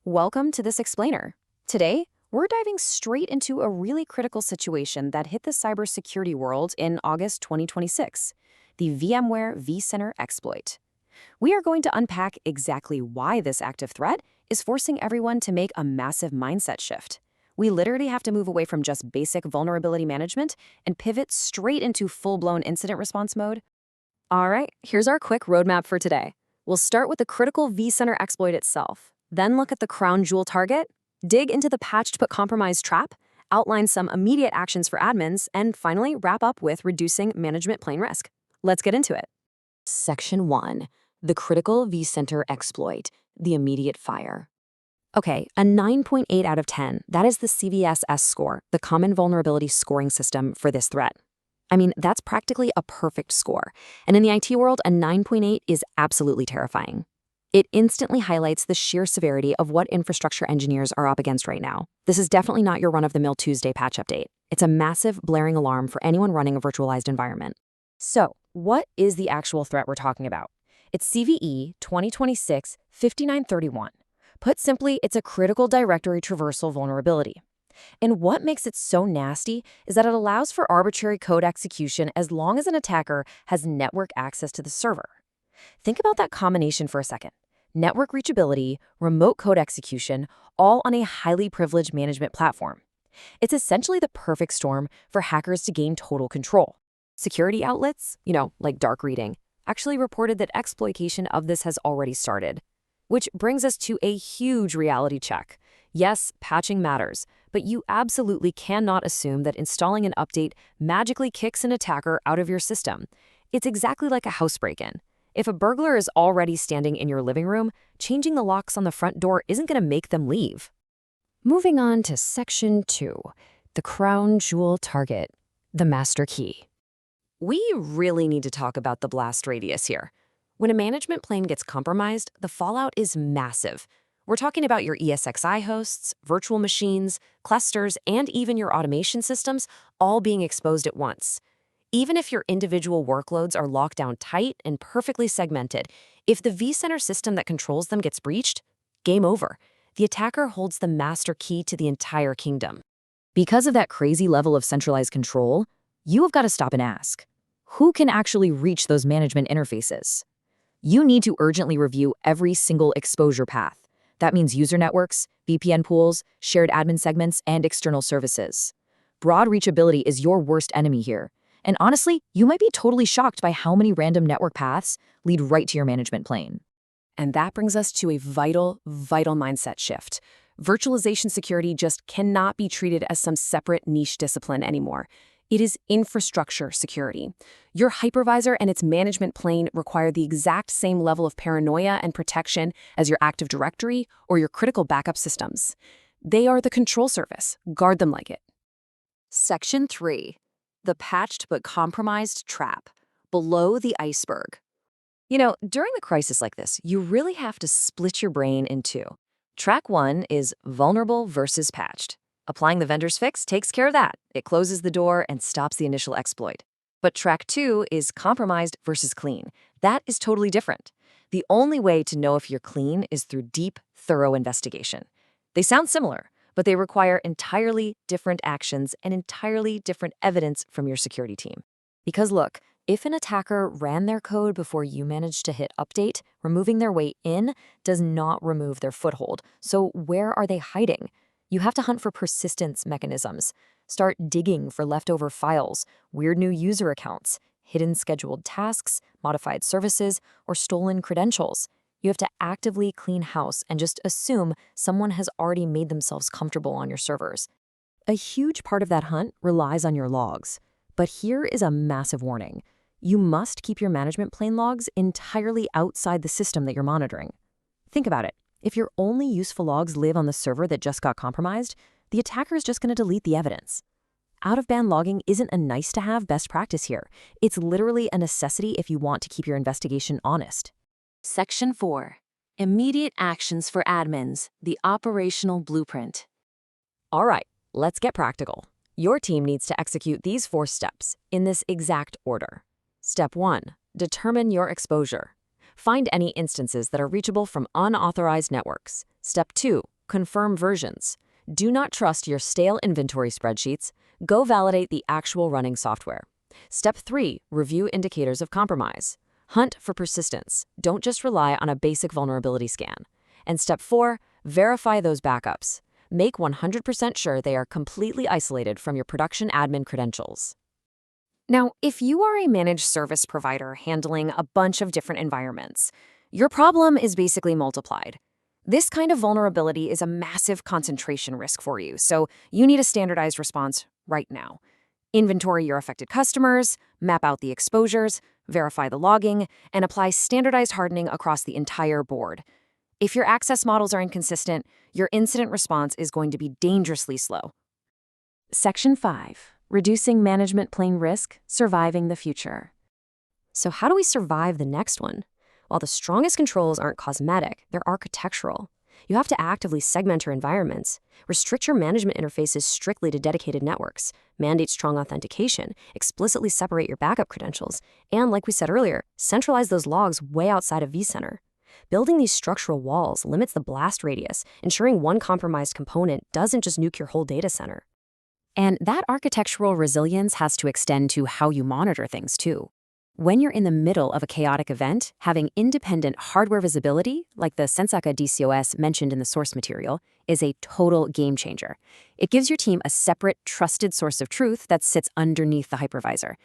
Welcome to this explainer. Today, we're diving straight into a really critical situation that hit the cybersecurity world in August 2026, the VMware vCenter exploit. We are going to unpack exactly why this active threat is forcing everyone to make a massive mindset shift. We literally have to move away from just basic vulnerability management and pivot straight into full-blown incident response mode. All right, here's our quick roadmap for today. We'll start with the critical vCenter exploit itself, then look at the crown jewel target, dig into the patched but compromised trap, outline some immediate actions for admins, and finally wrap up with reducing management plane risk. Let's get into it. Section 1. The critical vCenter exploit, the immediate fire. Okay, a 9.8 out of 10. That is the CVSS score, the Common Vulnerability Scoring System for this threat. I mean, that's practically a perfect score. And in the IT world, a 9.8 is absolutely terrifying. It instantly highlights the sheer severity of what infrastructure engineers are up against right now. This is definitely not your run-of-the-mill Tuesday patch update. It's a massive, blaring alarm for anyone running a virtualized environment. So, what is the actual threat we're talking about? It's CVE 2026-5931. Put simply, it's a critical directory traversal vulnerability. And what makes it so nasty is that it allows for arbitrary code execution as long as an attacker has network access to the server. Think about that combination for a second. Network reachability, remote code execution, all on a highly privileged management platform. It's essentially the perfect storm for hackers to gain total control. Security outlets, like dark reading, actually reported that exploitation of this has already started. Which brings us to a huge reality check. Yes, patching matters, but you absolutely cannot assume that installing an update magically kicks an attacker out of your system. It's exactly like a house break-in. If a burglar is already standing in your living room, changing the locks on the front door isn't going to make them leave. Moving on to Section 2, the crown jewel target, the master key. We really need to talk about the blast radius here. When a management plane gets compromised, the fallout is massive. We're talking about your ESXi hosts, virtual machines, clusters, and even your automation systems all being exposed at once. Even if your individual workloads are locked down tight and perfectly segmented, if the vCenter system that controls them gets breached, game over. The attacker holds the master key to the entire kingdom. Because of that crazy level of centralized control, you have got to stop and ask, who can actually reach those management interfaces? You need to urgently review every single exposure path. That means user networks, VPN pools, shared admin segments, and external services. Broad reachability is your worst enemy here. And honestly, you might be totally shocked by how many random network paths lead right to your management plane. And that brings us to a vital mindset shift. Virtualization security just cannot be treated as some separate niche discipline anymore. It is infrastructure security. Your hypervisor and its management plane require the exact same level of paranoia and protection as your Active Directory or your critical backup systems. They are the control surface. Guard them like it. Section 3. The patched but compromised trap, below the iceberg. During a crisis like this, you really have to split your brain in two. Track 1 is vulnerable versus patched. Applying the vendor's fix takes care of that. It closes the door and stops the initial exploit. But track 2 is compromised versus clean. That is totally different. The only way to know if you're clean is through deep, thorough investigation. They sound similar, but they require entirely different actions and entirely different evidence from your security team. Because look, if an attacker ran their code before you managed to hit update, removing their way in does not remove their foothold. So where are they hiding? You have to hunt for persistence mechanisms. Start digging for leftover files, weird new user accounts, hidden scheduled tasks, modified services, or stolen credentials. You have to actively clean house and just assume someone has already made themselves comfortable on your servers. A huge part of that hunt relies on your logs. But here is a massive warning. You must keep your management plane logs entirely outside the system that you're monitoring. Think about it. If your only useful logs live on the server that just got compromised, the attacker is just going to delete the evidence. Out-of-band logging isn't a nice-to-have best practice here. It's literally a necessity if you want to keep your investigation honest. Section 4. Immediate actions for admins, the operational blueprint. All right, let's get practical. Your team needs to execute these 4 steps in this exact order. Step 1. Determine your exposure. Find any instances that are reachable from unauthorized networks. Step 2. Confirm versions. Do not trust your stale inventory spreadsheets. Go validate the actual running software. Step 3. Review indicators of compromise. Hunt for persistence. Don't just rely on a basic vulnerability scan. And Step 4. Verify those backups. Make 100% sure they are completely isolated from your production admin credentials. Now, if you are a managed service provider handling a bunch of different environments, your problem is basically multiplied. This kind of vulnerability is a massive concentration risk for you, so you need a standardized response right now. Inventory your affected customers, map out the exposures, verify the logging, and apply standardized hardening across the entire board. If your access models are inconsistent, your incident response is going to be dangerously slow. Section 5. Reducing management plane risk, surviving the future. So how do we survive the next one? Well, the strongest controls aren't cosmetic, they're architectural. You have to actively segment your environments, restrict your management interfaces strictly to dedicated networks, mandate strong authentication, explicitly separate your backup credentials, and, like we said earlier, centralize those logs way outside of vCenter. Building these structural walls limits the blast radius, ensuring one compromised component doesn't just nuke your whole data center. And that architectural resilience has to extend to how you monitor things, too. When you're in the middle of a chaotic event, having independent hardware visibility, like the Sensaka DCOS mentioned in the source material, is a total game changer. It gives your team a separate, trusted source of truth that sits underneath the hypervisor.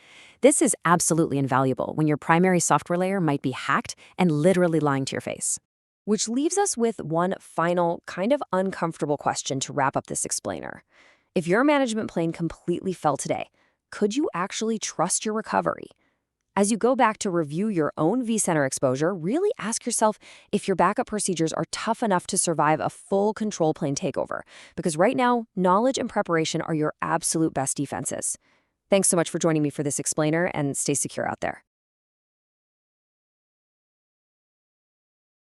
This is absolutely invaluable when your primary software layer might be hacked and literally lying to your face. Which leaves us with one final, kind of uncomfortable question to wrap up this explainer. If your management plane completely fell today, could you actually trust your recovery? As you go back to review your own vCenter exposure, really ask yourself if your backup procedures are tough enough to survive a full control plane takeover. Because right now, knowledge and preparation are your absolute best defenses. Thanks so much for joining me for this explainer, and stay secure out there.